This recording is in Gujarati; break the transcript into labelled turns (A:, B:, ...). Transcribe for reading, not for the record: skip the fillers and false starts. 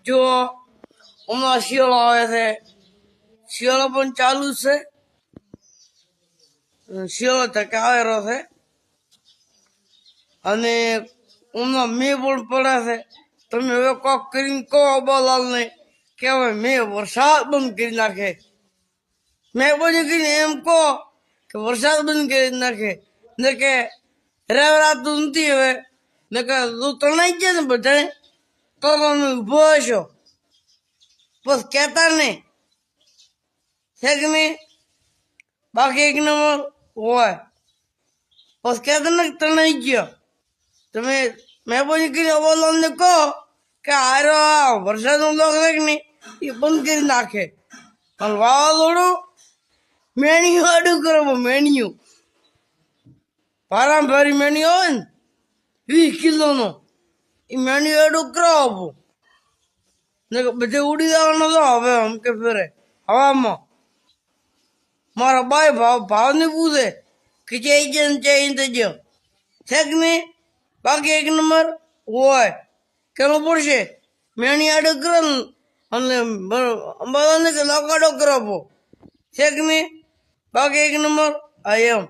A: જો હમણાં શિયાળો આવે છે, શિયાળો પણ ચાલુ છે, શિયાળો તકે આવેલો છે અને હમણાં મેં પણ પડે છે. તમે હવે કોક કરીને કહો અબાલાલને કે હવે મેં વરસાદ બંધ કરી નાખે. મહેરબાની કરીને એમ કહો કે વરસાદ બંધ કરી નાખે, ને કે રહેવાતું નથી હવે, ને કે તું તણાઈ ગયા ને બધા તો તમે ઉભો હશો, બસ કહેતા નહીં છે કે નહીં. બાકી એક નંબર હોય બસ કહેતા ને તણાઈ ગયો. તમે મહેરબાની કરીને અવાલાલને કહો કે આરો વરસાદનો લોક છે કે નહીં એ બંધ કરી નાખે. પણ વાવાઝોડું મેણિયું આડું કરો, મેણિયું ભારામાં ભારી મેણિયું હોય ને 20 કિલોનો એ મેણિયું આડું કરાવો ને બધે ઉડી જવાનો તો હવે આમ કે ફેરે હવામાં. મારા બાય ભાવને પૂછે કે ચેન્જ થજો છે કે નહીં. બાકી એક નંબર હોય કેવું પડશે મેણી આડો કરો અને બધાને કે લગાડો કરાવો છે કે નહીં. બાકી એક નંબર આ એમ